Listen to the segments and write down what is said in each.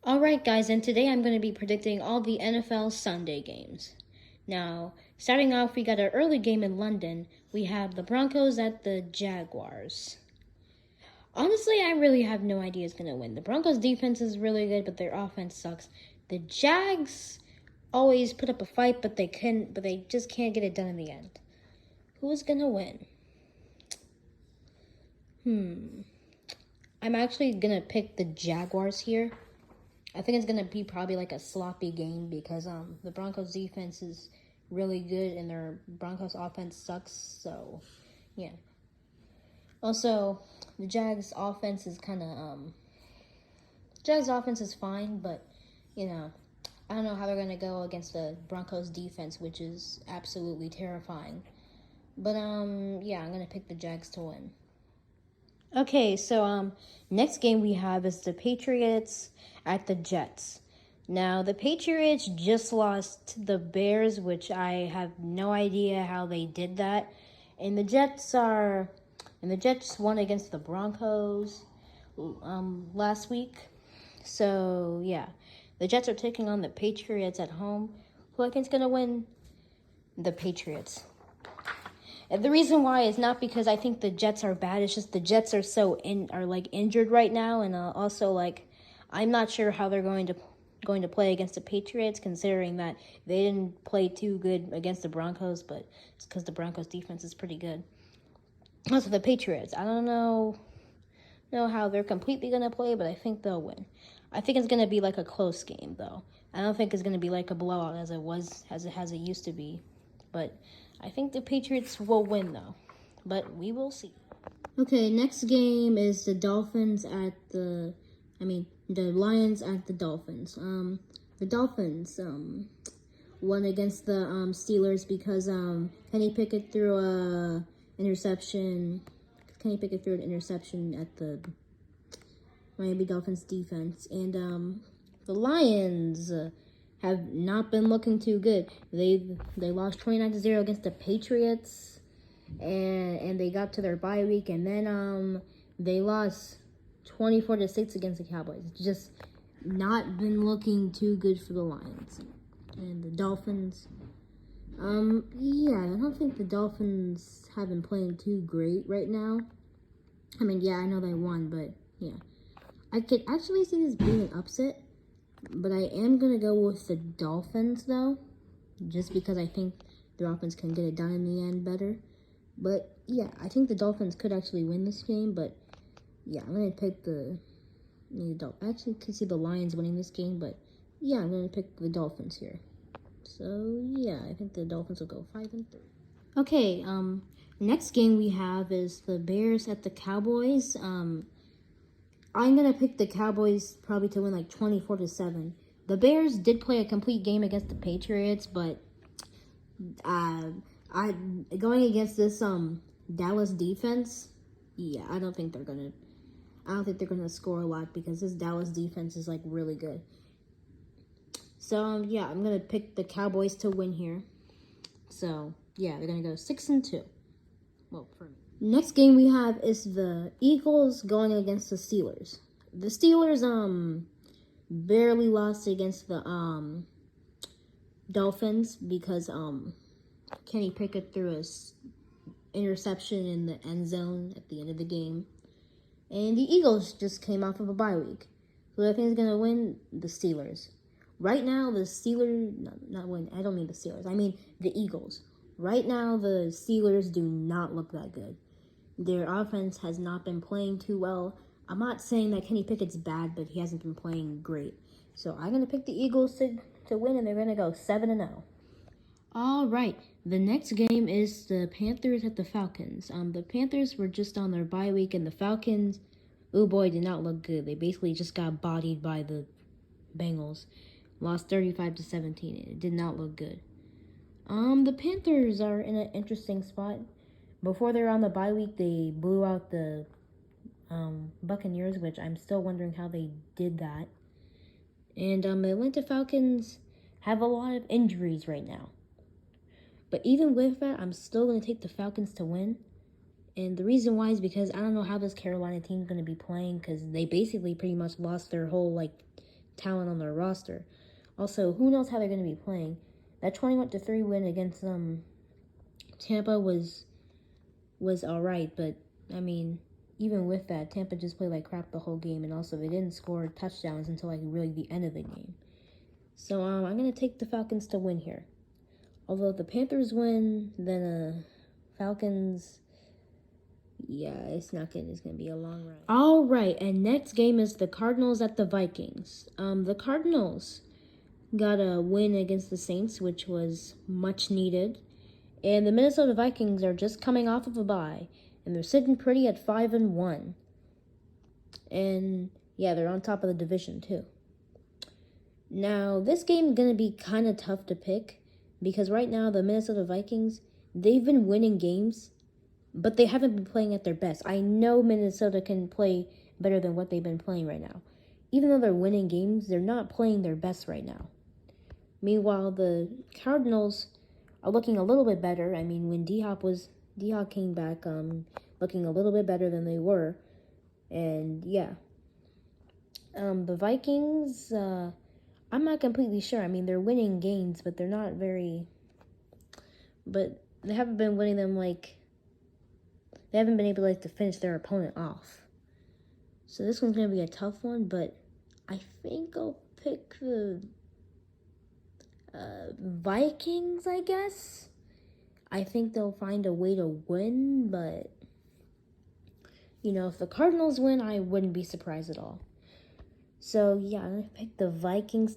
Alright, guys, and today I'm going to be predicting all the NFL Sunday games. Now, starting off, we got our early game in London. We have the Broncos at the Jaguars. Honestly, I really have no idea who's going to win. The Broncos' defense is really good, but their offense sucks. The Jags always put up a fight, but they just can't get it done in the end. Who is going to win? I'm actually going to pick the Jaguars here. I think it's going to be probably like a sloppy game because the Broncos defense is really good and their Broncos offense sucks. So, yeah. Also, the Jags offense is Jags offense is fine, but I don't know how they're going to go against the Broncos defense, which is absolutely terrifying. But yeah, I'm going to pick the Jags to win. Okay, so next game we have is the Patriots at the Jets. Now, the Patriots just lost to the Bears, which I have no idea how they did that. And the Jets won against the Broncos last week. So, yeah. The Jets are taking on the Patriots at home. Who I think is going to win? The Patriots. And the reason why is not because I think the Jets are bad. It's just the Jets are injured right now, and also I'm not sure how they're going to play against the Patriots, considering that they didn't play too good against the Broncos, but it's because the Broncos defense is pretty good. Also, the Patriots, I don't know how they're completely gonna play, but I think they'll win. I think it's gonna be like a close game, though. I don't think it's gonna be like a blowout as it used to be, but I think the Patriots will win, though. But we will see. Okay, next game is the Lions at the Dolphins. The Dolphins won against the Steelers because Kenny Pickett threw an interception. Kenny Pickett threw an interception at the Miami Dolphins defense, and the Lions have not been looking too good. They lost 29-0 against the Patriots, and they got to their bye week, and then they lost 24-6 against the Cowboys. It's just not been looking too good for the Lions. And the Dolphins, yeah, I don't think the Dolphins have been playing too great right now. I mean, yeah, I know they won, but yeah. I could actually see this being an upset, but I am going to go with the Dolphins, though, just because I think their offense can get it done in the end better. But, yeah, I think the Dolphins could actually win this game, but, yeah, I'm going to pick I actually could see the Lions winning this game, but, yeah, I'm going to pick the Dolphins here. So, yeah, I think the Dolphins will go 5-3. Okay, next game we have is the Bears at the Cowboys. I'm going to pick the Cowboys probably to win like 24-7. The Bears did play a complete game against the Patriots, but going against this Dallas defense, yeah, I don't think they're going to score a lot because this Dallas defense is like really good. So yeah, I'm going to pick the Cowboys to win here. So, yeah, they're going to go 6-2. Well, for me. Next game we have is the Eagles going against the Steelers. The Steelers barely lost against the Dolphins because Kenny Pickett threw a interception in the end zone at the end of the game. And the Eagles just came off of a bye week. So I think is going to win the Steelers. Right now, the Steelers, not win, I don't mean the Steelers, I mean the Eagles. Right now, the Steelers do not look that good. Their offense has not been playing too well. I'm not saying that Kenny Pickett's bad, but he hasn't been playing great. So I'm going to pick the Eagles to win, and they're going to go 7-0. All right, the next game is the Panthers at the Falcons. The Panthers were just on their bye week, and the Falcons, oh boy, did not look good. They basically just got bodied by the Bengals. Lost 35-17. It did not look good. The Panthers are in an interesting spot. Before they were on the bye week, they blew out the Buccaneers, which I'm still wondering how they did that. And the Atlanta Falcons have a lot of injuries right now. But even with that, I'm still going to take the Falcons to win. And the reason why is because I don't know how this Carolina team is going to be playing because they basically pretty much lost their whole, talent on their roster. Also, who knows how they're going to be playing. That 21-3 win against Tampa was all right, but I mean, even with that, Tampa just played like crap the whole game, and also they didn't score touchdowns until like really the end of the game. So I'm gonna take the Falcons to win here. Although if the Panthers win, then Falcons, yeah, it's not good. It's gonna be a long ride. All right, and next game is the Cardinals at the Vikings. The Cardinals got a win against the Saints, which was much needed. And the Minnesota Vikings are just coming off of a bye, and they're sitting pretty at 5-1. And yeah, they're on top of the division too. Now, this game is going to be kind of tough to pick because right now the Minnesota Vikings, they've been winning games, but they haven't been playing at their best. I know Minnesota can play better than what they've been playing right now. Even though they're winning games, they're not playing their best right now. Meanwhile, the Cardinals are looking a little bit better. I mean, when D-Hop came back, looking a little bit better than they were. And yeah. The Vikings, I'm not completely sure. I mean, they're winning games, but they're not very, but they haven't been winning them they haven't been able to finish their opponent off. So this one's going to be a tough one, but I think I'll pick the Vikings, I guess. I think they'll find a way to win, but, if the Cardinals win, I wouldn't be surprised at all. So, yeah, I'm going to pick the Vikings.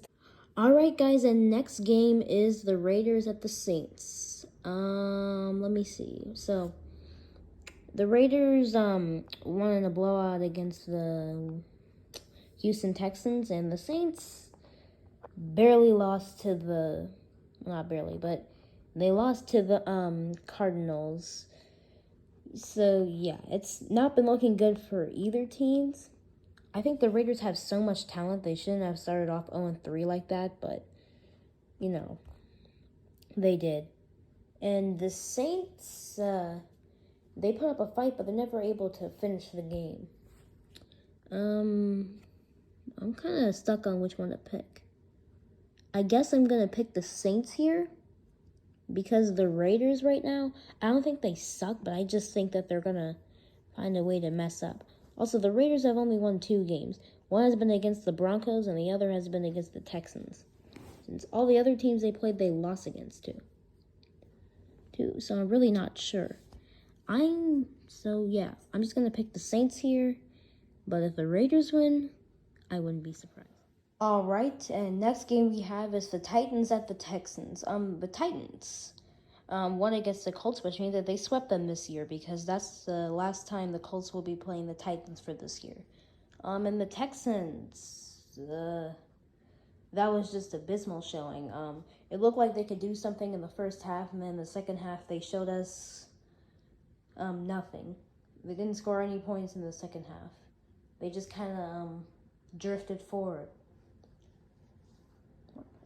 All right, guys, and next game is the Raiders at the Saints. Let me see. So, the Raiders won in a blowout against the Houston Texans, and the Saints barely lost to not barely, but they lost to the Cardinals. So, yeah, it's not been looking good for either teams. I think the Raiders have so much talent, they shouldn't have started off 0-3 like that, but, they did. And the Saints, they put up a fight, but they're never able to finish the game. I'm kind of stuck on which one to pick. I guess I'm going to pick the Saints here because the Raiders right now, I don't think they suck, but I just think that they're going to find a way to mess up. Also, the Raiders have only won 2 games. One has been against the Broncos, and the other has been against the Texans. Since all the other teams they played, they lost against too. So I'm really not sure. I'm just going to pick the Saints here. But if the Raiders win, I wouldn't be surprised. All right, and next game we have is the Titans at the Texans. The Titans won against the Colts, which means that they swept them this year because that's the last time the Colts will be playing the Titans for this year. And the Texans, that was just abysmal showing. It looked like they could do something in the first half, and then the second half they showed us nothing. They didn't score any points in the second half. They just kind of drifted forward.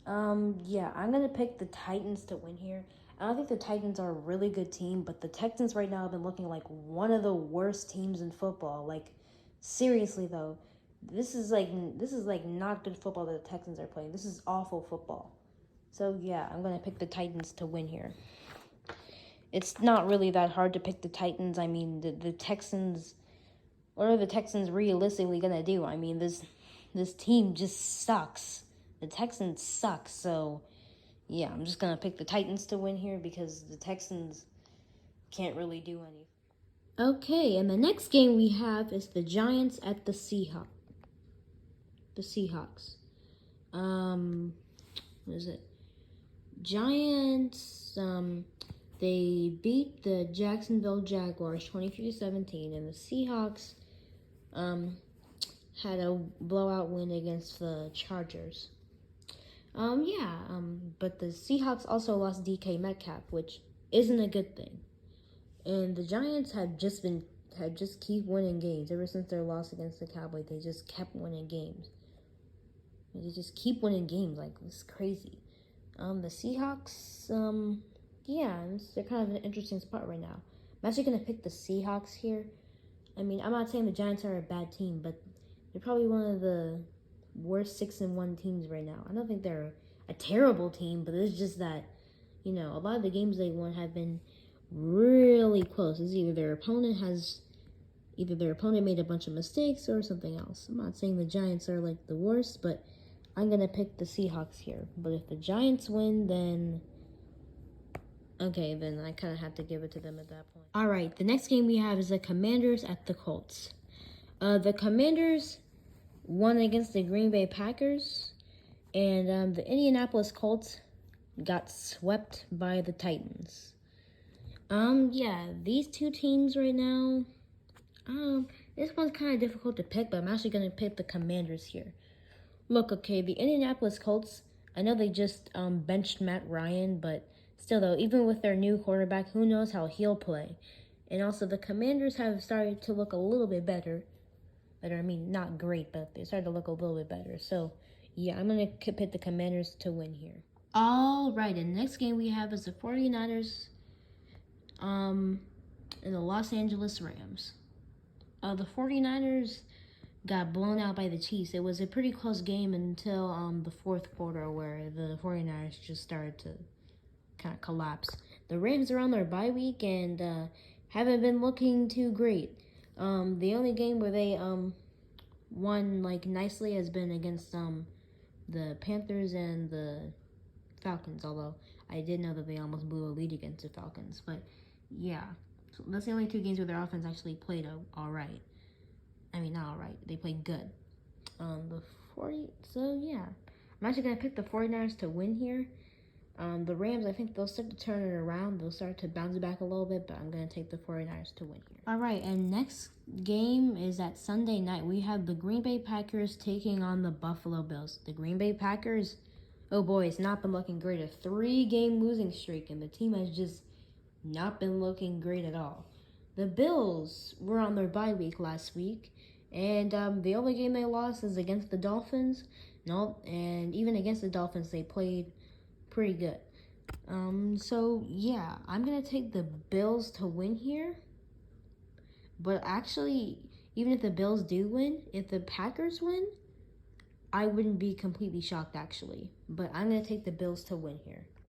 I'm going to pick the Titans to win here. I don't think the Titans are a really good team, but the Texans right now have been looking like one of the worst teams in football. Like, seriously, though. This is not good football that the Texans are playing. This is awful football. So, yeah, I'm going to pick the Titans to win here. It's not really that hard to pick the Titans. I mean, the Texans, what are the Texans realistically going to do? I mean, this team just sucks. The Texans suck, so yeah, I'm just going to pick the Titans to win here because the Texans can't really do anything. Okay, and the next game we have is the Giants at the Seahawks. What is it? Giants, they beat the Jacksonville Jaguars 23-17, and the Seahawks had a blowout win against the Chargers. But the Seahawks also lost DK Metcalf, which isn't a good thing. And the Giants had just keep winning games ever since their loss against the Cowboys. They just kept winning games. They just keep winning games. Like, it's crazy. The Seahawks, they're kind of in an interesting spot right now. I'm actually going to pick the Seahawks here. I mean, I'm not saying the Giants are a bad team, but they're probably one of the worst 6-1 teams right now. I don't think they're a terrible team, but it's just that, you know, a lot of the games they won have been really close. It's either their opponent made a bunch of mistakes or something else. I'm not saying the Giants are like the worst, but I'm gonna pick the Seahawks here. But if the Giants win, then okay, then I kind of have to give it to them at that point. All right, the next game we have is the Commanders at the Colts. The Commanders won against the Green Bay Packers, and the Indianapolis Colts got swept by the Titans. Yeah, these two teams right now, this one's kind of difficult to pick, but I'm actually going to pick the Commanders here. Look, okay, the Indianapolis Colts, I know they just benched Matt Ryan, but still though, even with their new quarterback, who knows how he'll play. And also the Commanders have started to look a little bit better. I mean, not great, but they started to look a little bit better. So, yeah, I'm going to pick the Commanders to win here. All right, and the next game we have is the 49ers and the Los Angeles Rams. The 49ers got blown out by the Chiefs. It was a pretty close game until the fourth quarter where the 49ers just started to kind of collapse. The Rams are on their bye week and haven't been looking too great. The only game where they won like nicely has been against the Panthers and the Falcons, although I did know that they almost blew a lead against the Falcons. But yeah, so that's the only two games where their offense actually played all right. I mean, not all right. They played good. So yeah, I'm actually gonna pick the 49ers to win here. The Rams, I think they'll start to turn it around. They'll start to bounce back a little bit, but I'm going to take the 49ers to win here. All right, and next game is at Sunday night. We have the Green Bay Packers taking on the Buffalo Bills. The Green Bay Packers, oh boy, it's not been looking great. A 3-game losing streak, and the team has just not been looking great at all. The Bills were on their bye week last week, and the only game they lost is against the Dolphins. And even against the Dolphins, they played pretty good. So yeah, I'm gonna take the Bills to win here. But actually, even if the Bills do win, if the Packers win, I wouldn't be completely shocked actually. But I'm gonna take the Bills to win here.